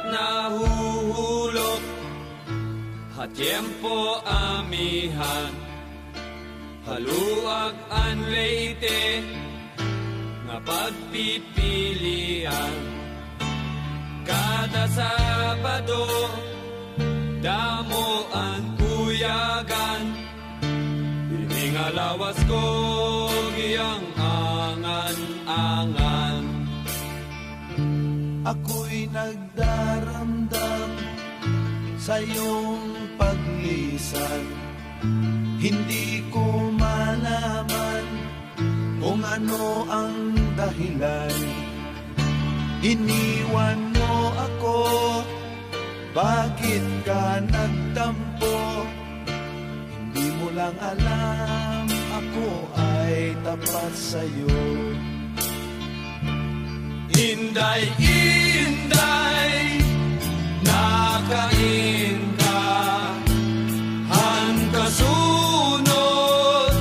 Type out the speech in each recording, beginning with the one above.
nahuhulog, tiempo amihan, haluag an leite, nga pagpipilian. Kada Sabado, damo ang kuyagan, iningalawas ko giyang angan-angan. Ako'y nagdaramdam sa iyong paglisan, hindi ko malaman kung ano ang dahilan. Iniwan mo ako, bakit ka nagtampo? Hindi mo lang alam, ako ay tapat sa'yo. Inday, inday, nakain ka, han kasunod,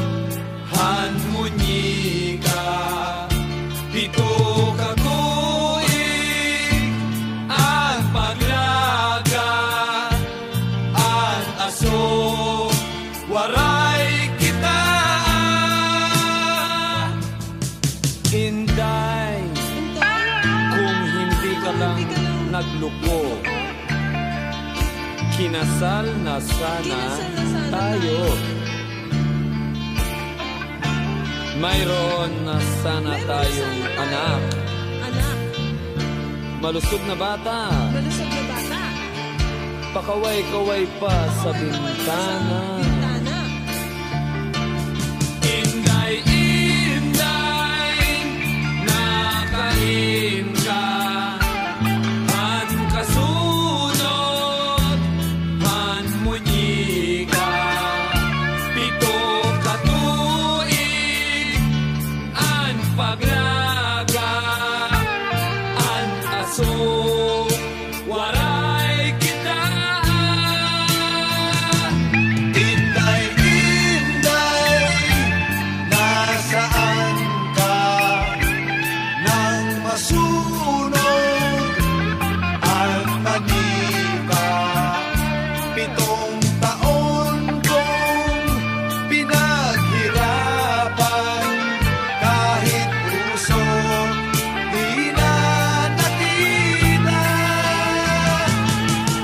han munyi ka, pito ka tuig, ang paglaga, ang aso, waray kita. Inday, kung hindi ka lang nagluko, kinasal na sana tayo. Mayroon na sana tayong anak. Malusog na bata. Pakaway-kaway pa sa bintana. Inday, inday, nakain ka, han kasunod, han munyi ka, pito ka tuig, an paglaga, an aso, waray kita. Inday, inday, nasaan ka? Nang masunod ang manika, 7 taon kong pinaghirapan, kahit puso di na nakita.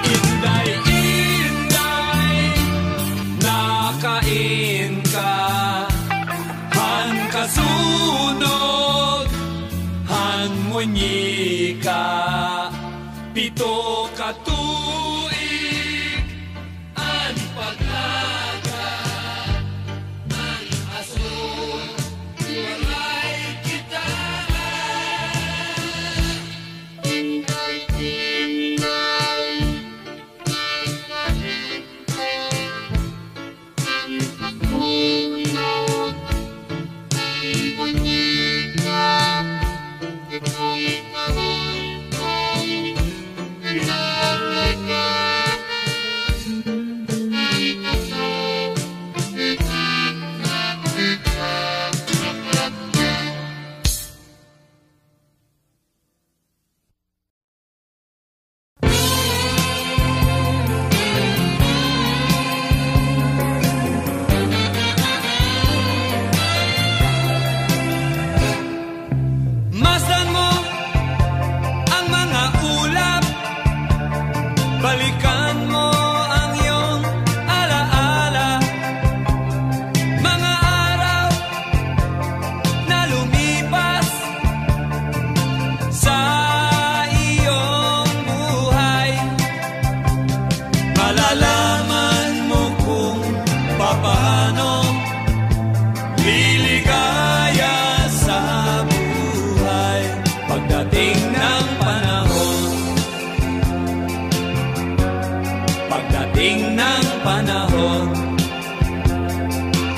Inday, inday, nakain ka, han kasunod, han munyi ka, pito ka tuig, an paglaga, an aso, walay kita. Masdan mo ang mga ulap, balikan mo ang iyong alaala, mga araw na lumipas sa iyong buhay. Malalaman mo kung papaano liligaya sa buhay pagdating ng panahon. Pagdating ng panahon,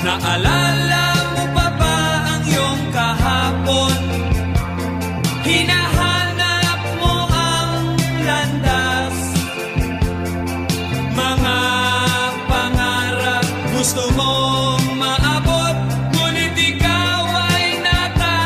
naalala mo pa ba ang iyong kahapon? Hinahanap mo ang landas, mga pangarap gusto mong maabot, ngunit ikaw ay natatakot.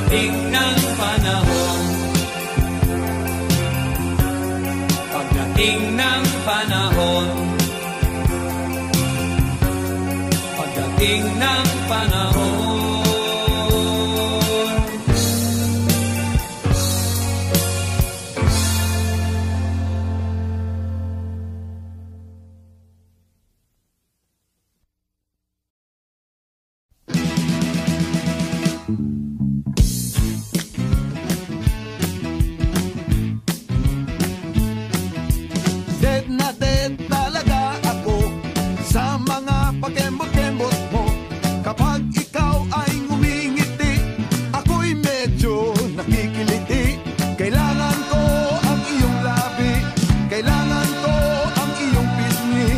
Pagdating ng panahon, pagdating ng panahon, pagdating ng panahon. Dead na dead talaga ako sa mga pakembot-kembot mo. Kapag ikaw ay ngumingiti, ako'y medyo nakikiliti. Kailangan ko ang iyong labi, kailangan ko ang iyong pisngi.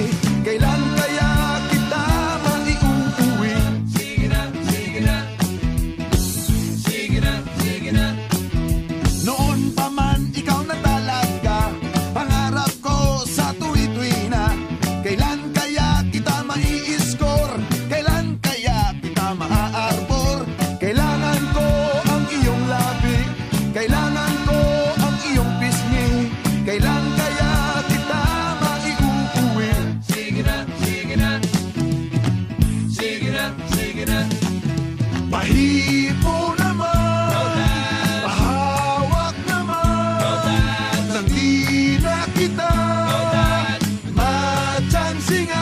Kailan kaya kita maiuuwi? Sige na, sige na, sige na, sige na. Noon pa man ikaw na talaga pangarap ko sa tuwi-tuwi na. Kailan kaya kita mai-score? Kailan kaya kita maa-arbor? Kailangan ko ang iyong labi, kailangan ko ang iyong pisngi. Kailan kaya kita maiuuwi? Sige na, sige na, sige na, sige na. Pahipo naman, Rodan, pahawak naman, Rodan, nang di na kita Rodan. matsansingan.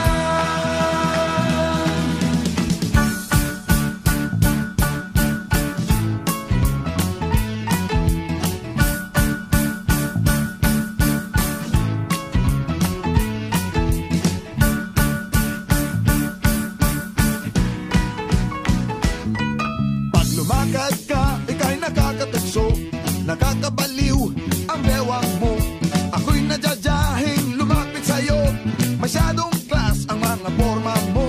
Pag lumakad ka, ika'y nakakatukso, nakakabaliw ang bewang mo. Ako'y nadyadyahin lumapit sa'yo, masyadong class ang mga forma mo.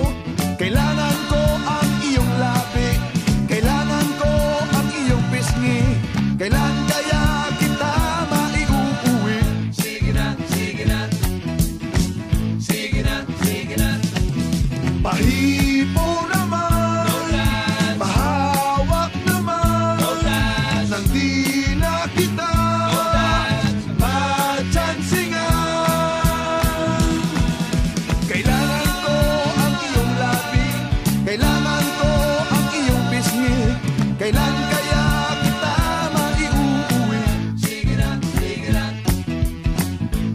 Kailangan ko ang iyong labi, kailangan ko ang iyong pisngi. Kailan kaya kita maiuuwi? Sige na, sige na, sige na, sige na. Pahipo naman, Rodan, pahawak naman, Rodan, nang di na kita matsansingan. Kailangan ko ang iyong labi, kailangan ko ang iyong pisngi. Kailan kaya kita maiuuwi? sige na, sige na,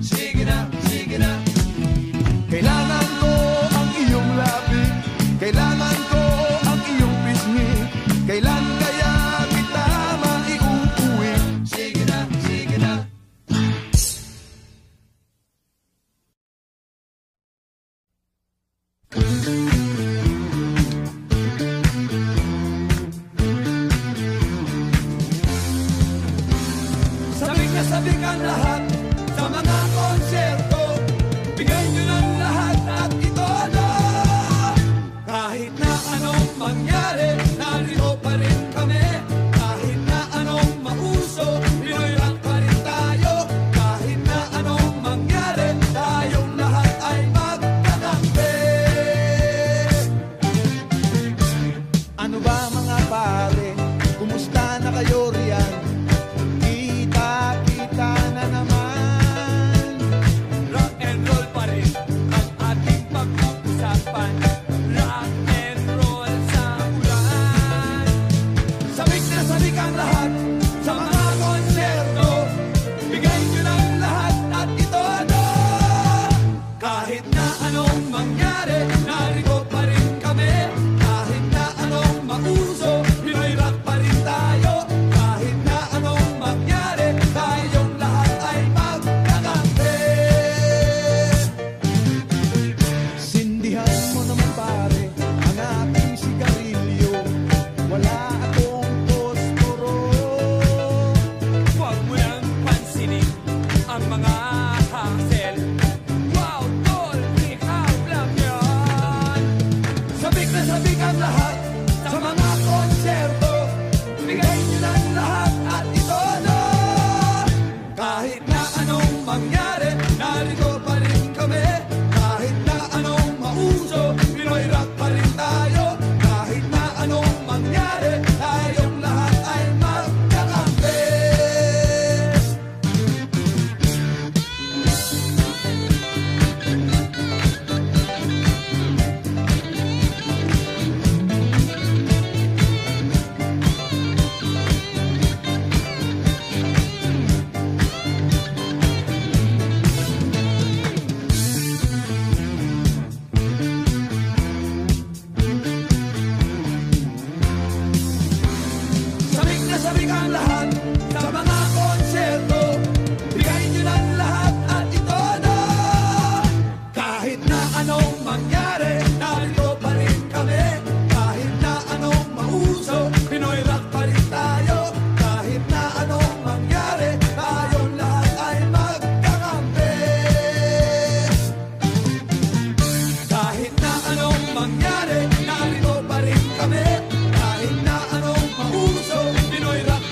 sige na, sige na. Kailangan ko ang iyong labi, kailangan ko ang iyong pisngi. Kailan kaya kita maiuuwi? Sige na, sige na. Sabik na sabik ang lahat sa mga konserto. Bigay nyo ng lahat at ito na. Kahit na anong mangyari, narito pa rin kami. Kahit na anong mauso, Pinoy rock pa rin tayo. Kahit na anong mangyari, tayong lahat ay magkakampi. Ano ba mga pare, kumusta na kayo riyan? Kita-kita na naman. Rock and roll pa rin ang ating pag-uusapan. Rock and roll sa ulan. Sabik na sabik ang lahat sa mga konserto. Bigay nyo ng lahat at ito na. Kahit na anong mangyari, narito pa rin kami. Kahit na anong mauso, Pinoy rock pa rin tayo. Kahit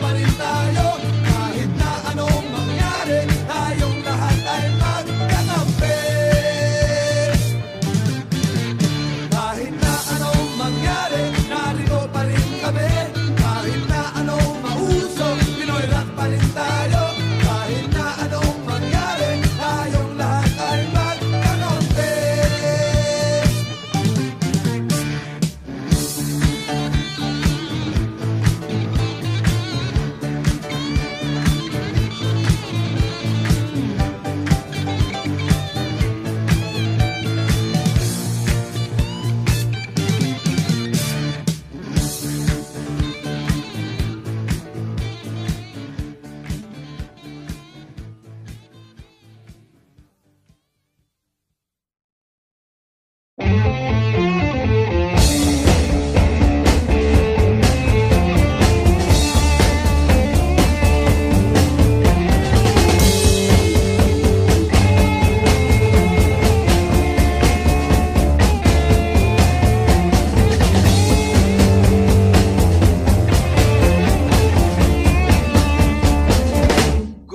pa rin tayo. Kahit na anong mangyari, tayong lahat ay magkakampi. Kahit na anong mangyari, narito pa rin kami. Kahit na anong mauso, Pinoy rock pa rin tayo. Kahit na anong mangyari, tayong lahat ay magkakampi.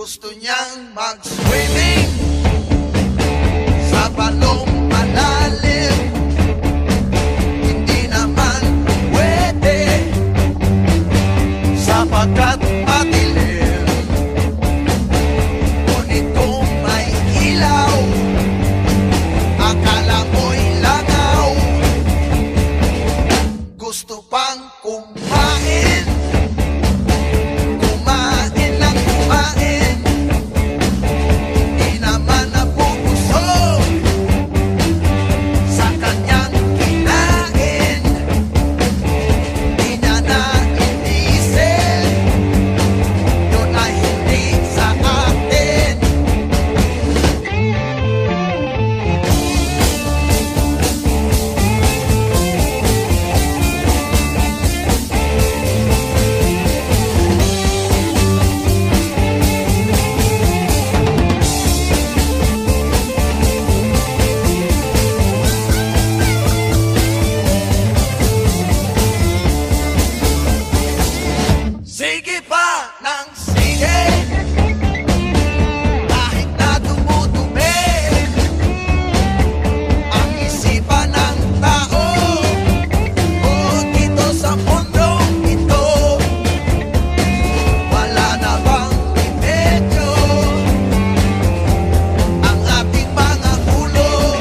Gusto niyang mag-swimming sa balong malalim. Hindi naman pwede sapagkat madilim. Ngunit kung may ilaw, akala mo'y langaw. Gusto pang kumain, kumain lang kumain. Di naman nabubusog sa kanyang kinain. Di niya nainisip, yun ay hindi sa atin. Sige pa ng sige, kahit na dumudumi ang isipan ng tao. O dito sa mundong ito, wala na bang remedyo ang ating mga ulo?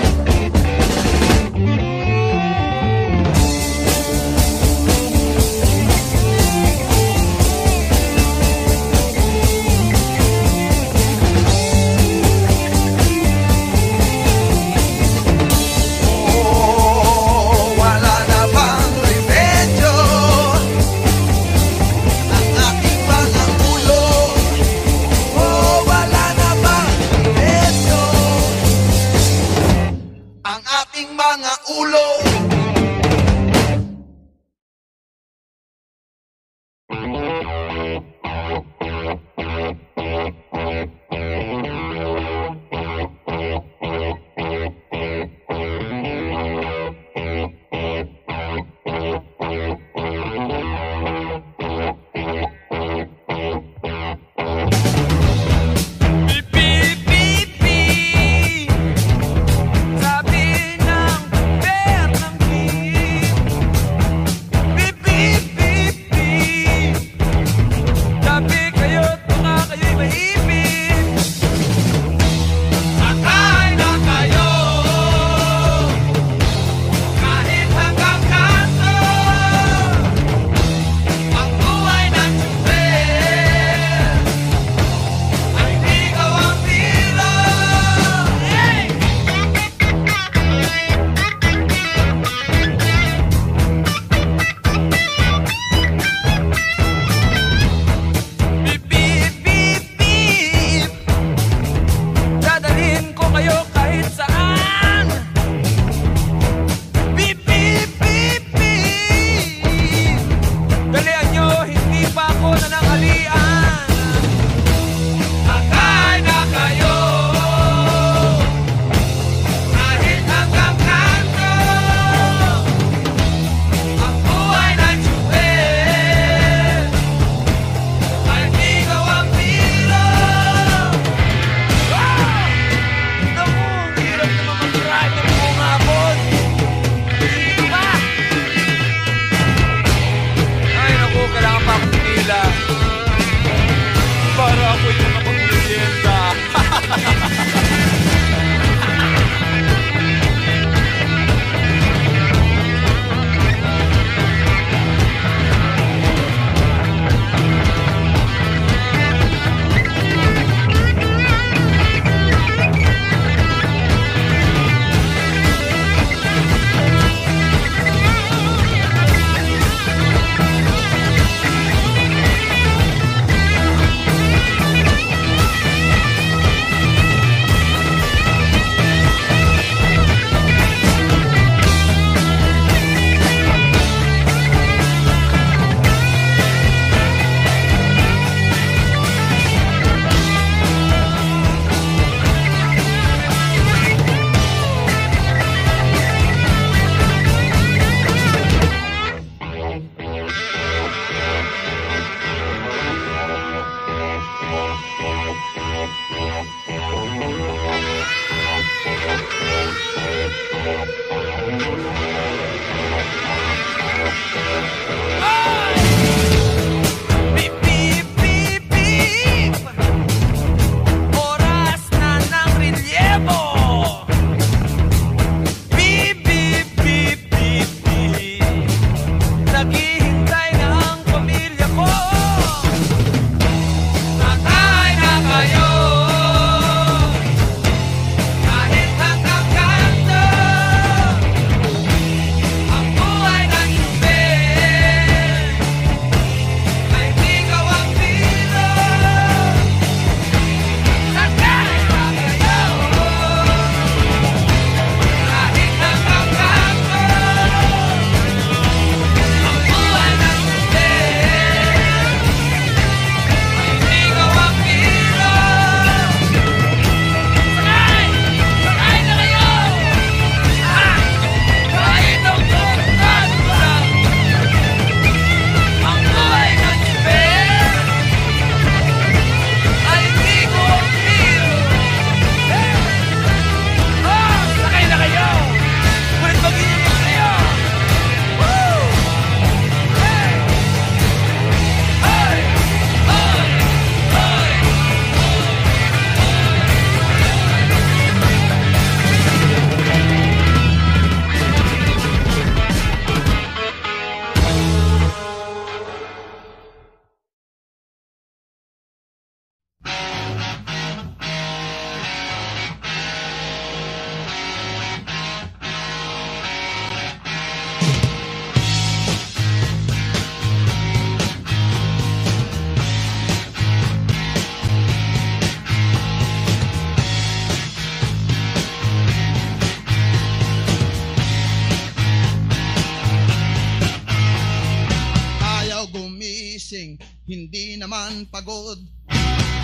Hindi naman pagod,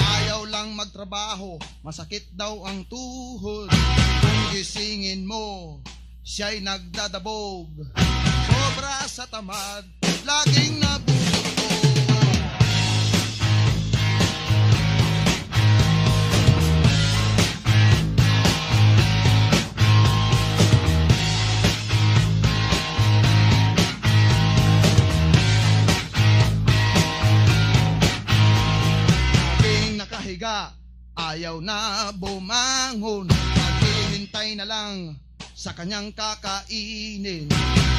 ayaw lang magtrabaho, masakit daw ang tuhod. Kung gisingin mo, siya'y nagdadabog, sobra sa tamad, laging nabubog. Ayaw na bumangon, naghihintay na lang sa kanyang kakainin.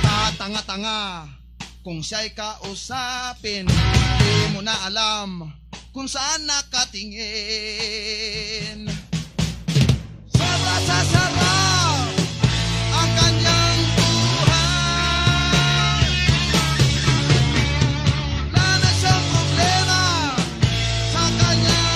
Tatanga-tanga kung siya'y kausapin, di mo na alam kung saan nakatingin. Sobra sa sarap ang kanyang buhay, wala na siyang problema sa kanyang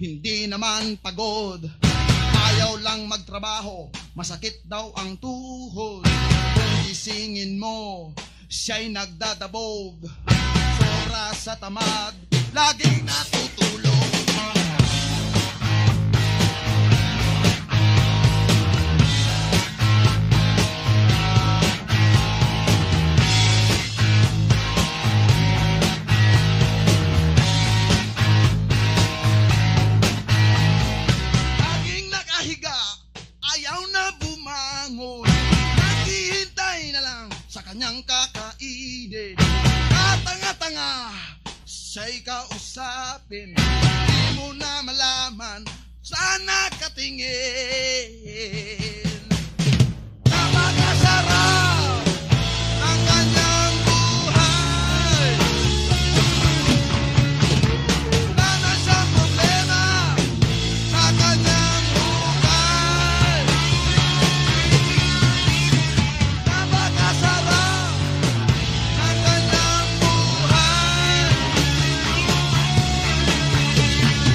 hindi naman pagod, ayaw lang magtrabaho, masakit daw ang tuhod. Kung gisingin mo, siya'y nagdadabog. Sobra sa tamad, laging natutulog. Laging nakahiga, ayaw na bumangon. Naghihintay na lang sa kanyang kakainin. Katanga-tanga, siya'y kausapin. Di mo na malaman, sana katingin. Napakasarap ang kanyang buhay. Wala na siyang problema sa kanyang buhay. Napakasarap ang kanyang buhay.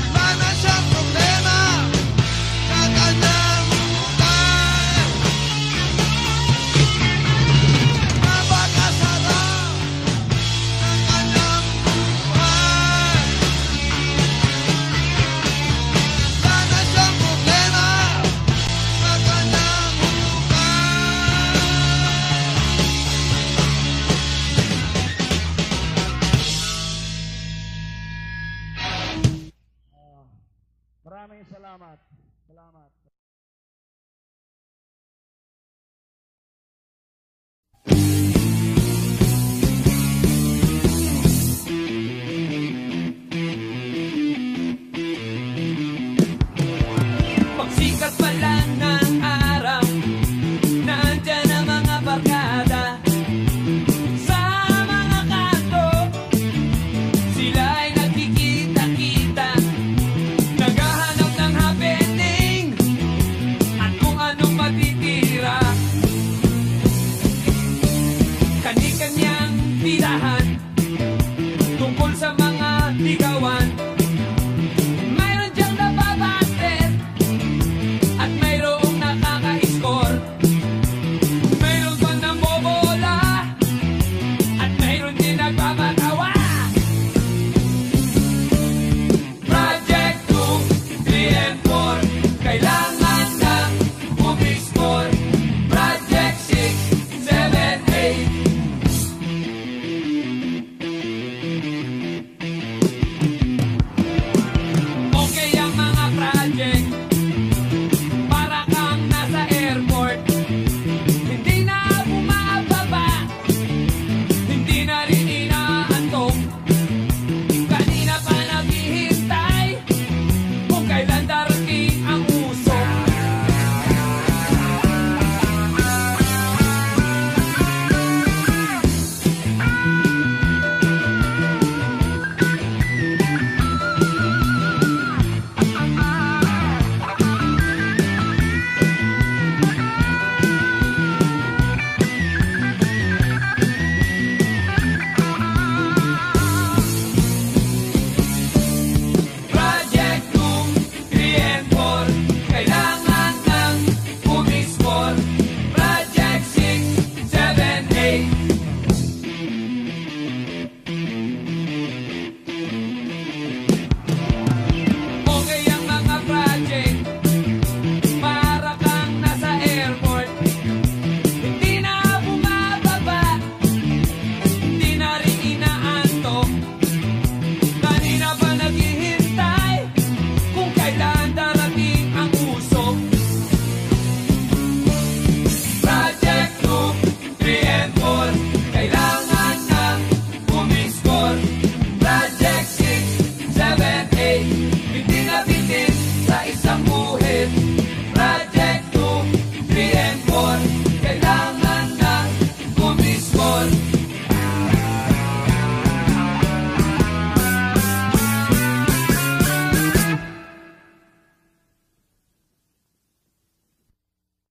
Wala na siyang problema sa kanyang buhay. Napakasarap ang kanyang buhay. Wala na siyang problema sa kanyang buhay. Maraming salamat. Salamat.